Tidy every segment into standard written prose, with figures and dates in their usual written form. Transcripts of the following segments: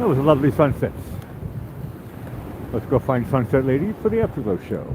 That was a lovely sunset. Let's go find Sunset Lady for the Afterglow Show.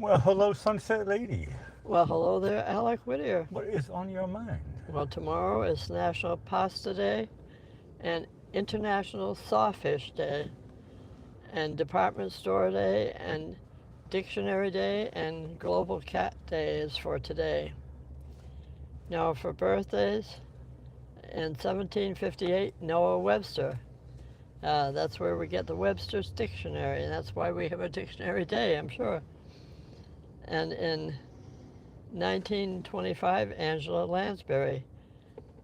Well, hello, Sunset Lady. Well, hello there, Alec Whittier. What is on your mind? Well, tomorrow is National Pasta Day and International Sawfish Day and Department Store Day and Dictionary Day and Global Cat Day is for today. Now, for birthdays, in 1758, Noah Webster. That's where we get the Webster's Dictionary, and that's why we have a Dictionary Day, I'm sure. And in 1925, Angela Lansbury,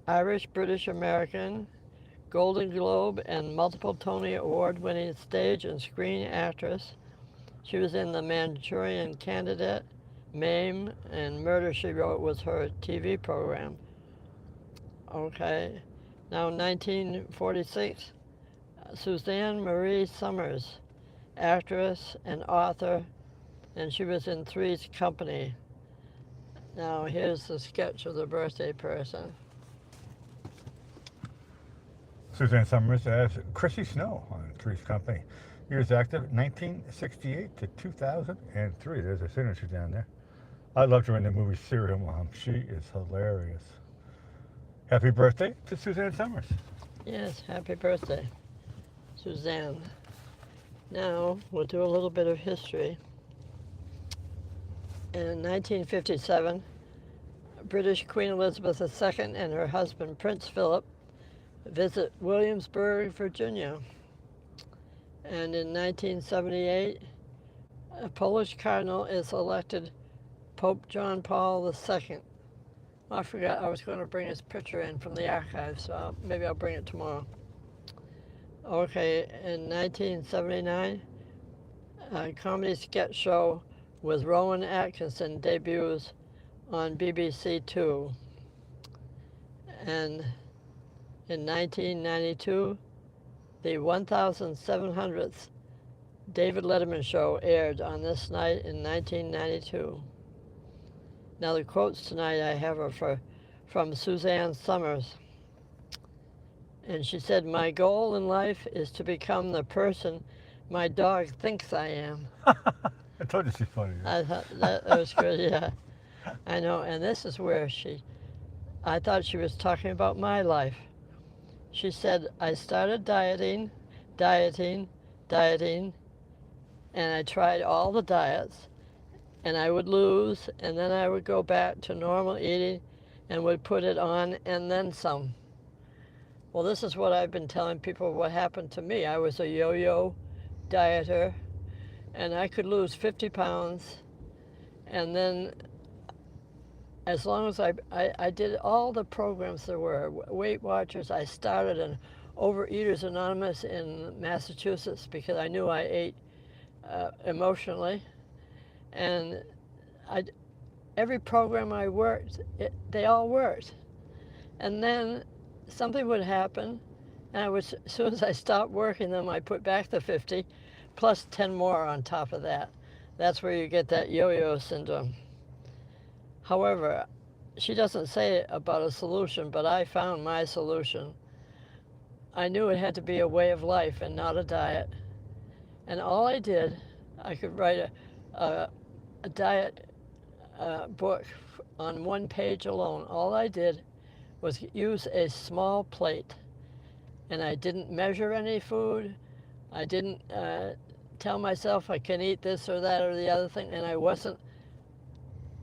Irish, British, American, Golden Globe, and multiple Tony Award-winning stage and screen actress. She was in The Manchurian Candidate, Mame, and Murder, She Wrote was her TV program. Okay, now 1946, Suzanne Marie Summers, actress and author, and she was in Three's Company. Now here's the sketch of the birthday person. Suzanne Summers as Chrissy Snow on Three's Company. Years active, 1968 to 2003. There's her signature down there. I loved her in the movie Serial Mom. She is hilarious. Happy birthday to Suzanne Summers. Yes, happy birthday, Suzanne. Now we'll do a little bit of history. In 1957, British Queen Elizabeth II and her husband Prince Philip visit Williamsburg, Virginia. And in 1978, a Polish cardinal is elected Pope John Paul II. I forgot I was going to bring his picture in from the archives, so maybe I'll bring it tomorrow. Okay, in 1979, a comedy sketch show with Rowan Atkinson debuts on BBC Two. And in 1992, the 1700th David Letterman show aired on this night in 1992. Now the quotes tonight I have are from Suzanne Summers. And she said, "My goal in life is to become the person my dog thinks I am." I told you she's funny. I thought that was good, yeah. I know, and this is where I thought she was talking about my life. She said, "I started dieting, and I tried all the diets, and I would lose, and then I would go back to normal eating and would put it on and then some." Well, this is what I've been telling people what happened to me. I was a yo-yo dieter, and I could lose 50 pounds, and then as long as I did all the programs there were, Weight Watchers, I started an Overeaters Anonymous in Massachusetts because I knew I ate emotionally, and every program I worked, they all worked. And then something would happen, and as soon as I stopped working them, I put back the 50, plus 10 more on top of that. That's where you get that yo-yo syndrome. However, she doesn't say about a solution, but I found my solution. I knew it had to be a way of life and not a diet. And all I did, I could write a diet book on one page alone. All I did was use a small plate. And I didn't measure any food. I didn't tell myself I can eat this or that or the other thing, and I wasn't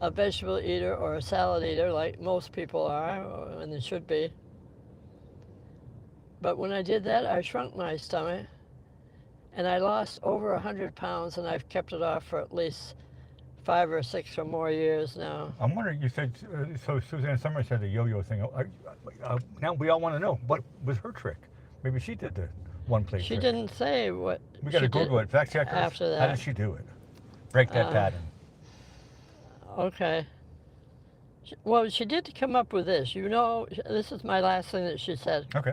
a vegetable eater or a salad eater like most people are, and they should be. But when I did that, I shrunk my stomach, and I lost over 100 pounds, and I've kept it off for at least 5 or 6 or more years now. I'm wondering, you said, so Suzanne Summers had the yo-yo thing. Now we all want to know, what was her trick? Maybe she did the one plate She trick. didn't say what We got to Google it. Fact check us. after that. How did she do it? Break that pattern. Okay. Well, she did come up with this. You know, this is my last thing that she said. Okay.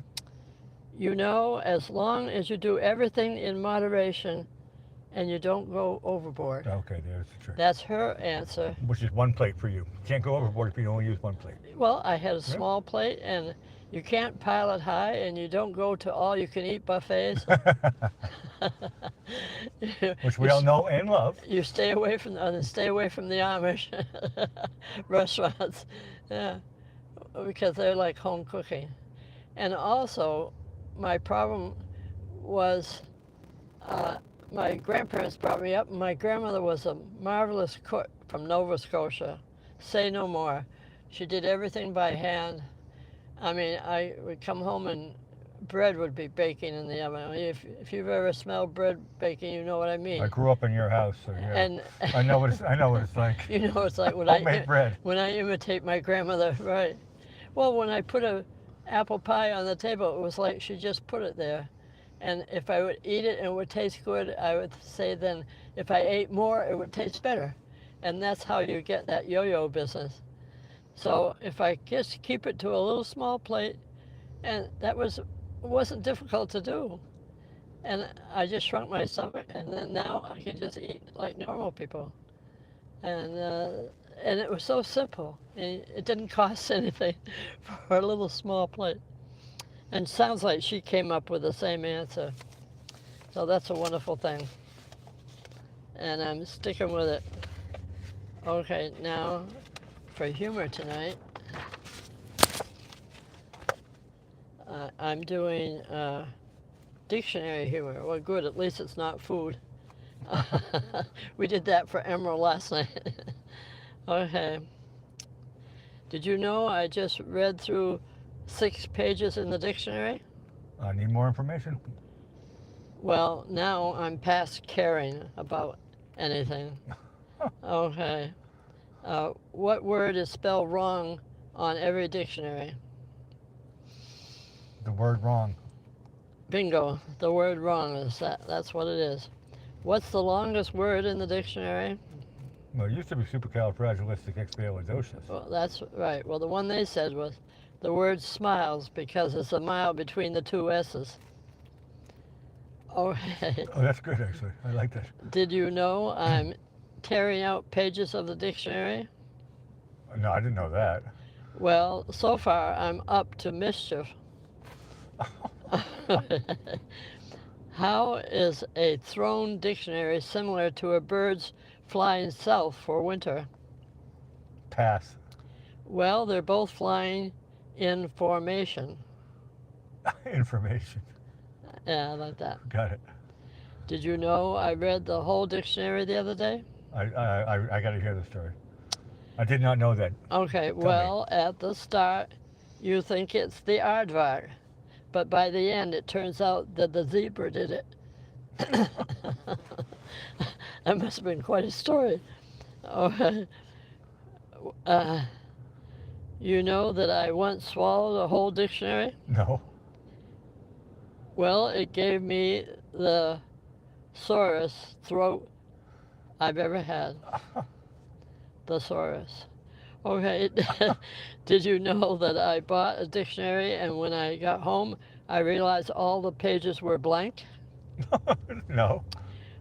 You know, as long as you do everything in moderation and you don't go overboard. Okay, there's the trick. That's her answer. Which is one plate for you. You can't go overboard if you only use one plate. Well, I had a small plate, and you can't pile it high, and you don't go to all-you-can-eat buffets. which we all know and love. You stay away from the Amish restaurants, yeah, because they're like home cooking. And also, my problem was my grandparents brought me up, and my grandmother was a marvelous cook from Nova Scotia. Say no more. She did everything by hand. I mean, I would come home and bread would be baking in the oven. If you've ever smelled bread baking, you know what I mean. I grew up in your house, so yeah. And I know what it's like. You know what it's like when Homemade bread. When I imitate my grandmother, right? Well, when I put a apple pie on the table, it was like she just put it there. And if I would eat it and it would taste good, I would say then if I ate more, it would taste better. And that's how you get that yo-yo business. So if I just keep it to a little small plate, and that wasn't difficult to do. And I just shrunk my stomach, and then now I can just eat like normal people. And it was so simple. And it didn't cost anything for a little small plate. And sounds like she came up with the same answer. So that's a wonderful thing. And I'm sticking with it. Okay, now for humor tonight, I'm doing dictionary humor. Well, good, at least it's not food. We did that for Emerald last night. Okay. Did you know I just read through 6 pages in the dictionary? I need more information. Well, now I'm past caring about anything. Okay. What word is spelled wrong on every dictionary? The word wrong. Bingo. The word wrong is that. That's what it is. What's the longest word in the dictionary? Well, it used to be supercalifragilisticexpialidocious. Well, that's right. Well, the one they said was the word smiles because it's a mile between the 2 S's. Okay. Oh, that's good, actually. I like that. Did you know I'm tearing out pages of the dictionary? No, I didn't know that. Well, so far I'm up to mischief. How is a thrown dictionary similar to a bird's flying south for winter? Pass. Well, they're both flying in formation. Information. Yeah, I like that. Got it. Did you know I read the whole dictionary the other day? I got to hear the story. I did not know that. Okay, well, at the start, you think it's the aardvark, but by the end, it turns out that the zebra did it. That must have been quite a story. Okay. You know that I once swallowed a whole dictionary? No. Well, it gave me the sorest throat I've ever had. Thesaurus. Okay. Did you know that I bought a dictionary and when I got home, I realized all the pages were blank? No.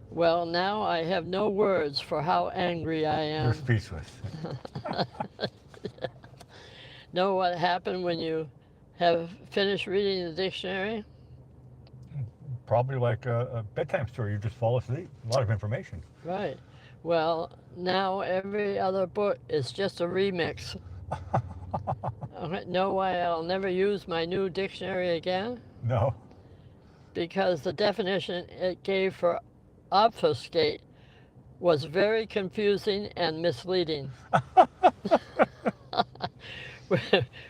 Well, now I have no words for how angry I am. You're speechless. Know what happened when you have finished reading the dictionary? Probably like a bedtime story. You just fall asleep. A lot of information. Right. Well, now every other book is just a remix. Know why I'll never use my new dictionary again? No. Because the definition it gave for obfuscate was very confusing and misleading.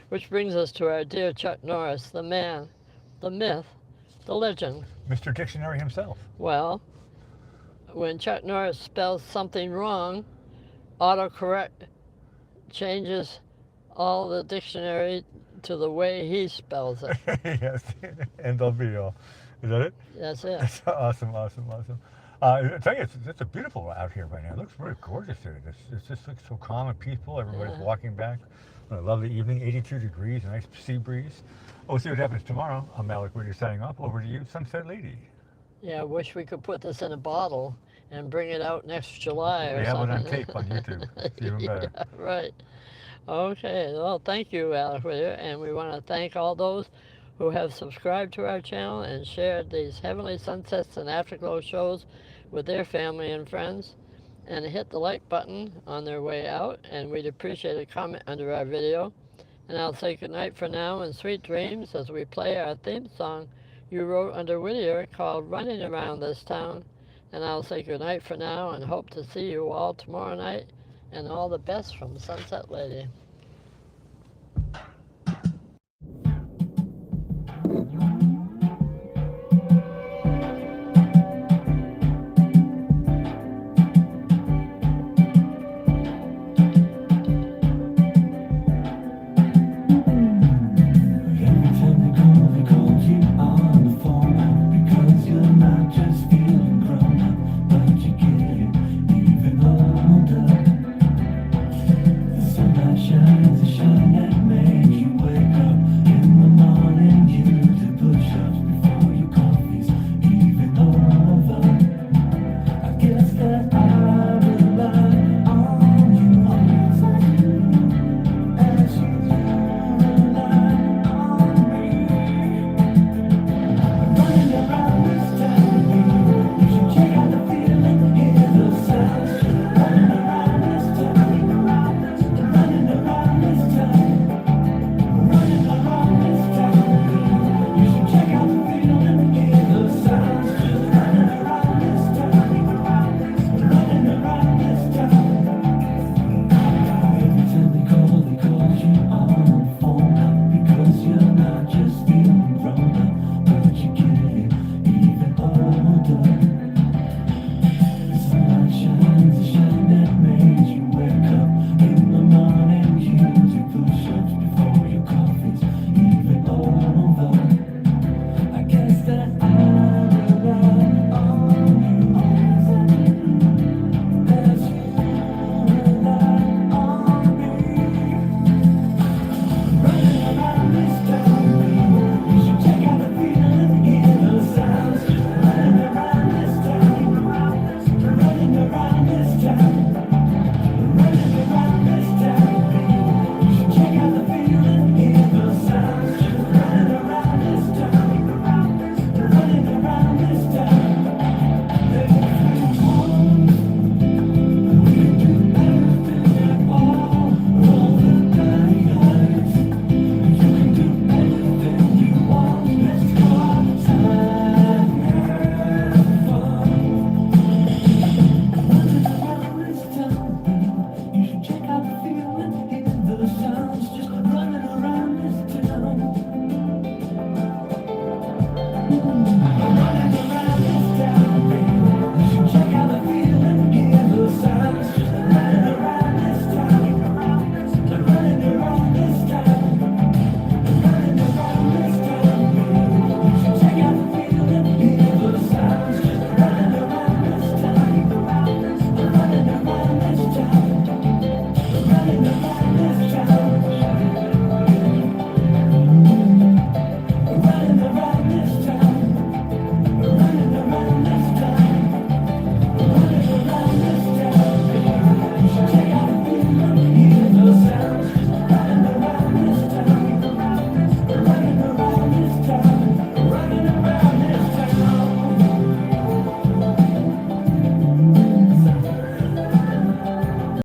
Which brings us to our dear Chuck Norris, the man, the myth, the legend. Mr. Dictionary himself. Well, when Chuck Norris spells something wrong, autocorrect changes all the dictionary to the way he spells it. Yes, end all be all. Is that it? That's it. That's awesome. I tell you, it's beautiful out here right now. It looks really gorgeous here. It just looks so calm and peaceful. Everybody's walking back on a lovely evening, 82 degrees, a nice sea breeze. We'll see what happens tomorrow. I'm Alec Whittier signing off. Over to you, Sunset Lady. Yeah, I wish we could put this in a bottle and bring it out next July or We have it something. on tape on YouTube. It's even better. Yeah, right. Okay. Well, thank you, Alec Whittier, and we want to thank all those who have subscribed to our channel and shared these heavenly sunsets and afterglow shows with their family and friends, and hit the like button on their way out, and we'd appreciate a comment under our video. And I'll say goodnight for now and sweet dreams as we play our theme song you wrote under Whittier called Running Around This Town. And I'll say goodnight for now and hope to see you all tomorrow night, and all the best from Sunset Lady.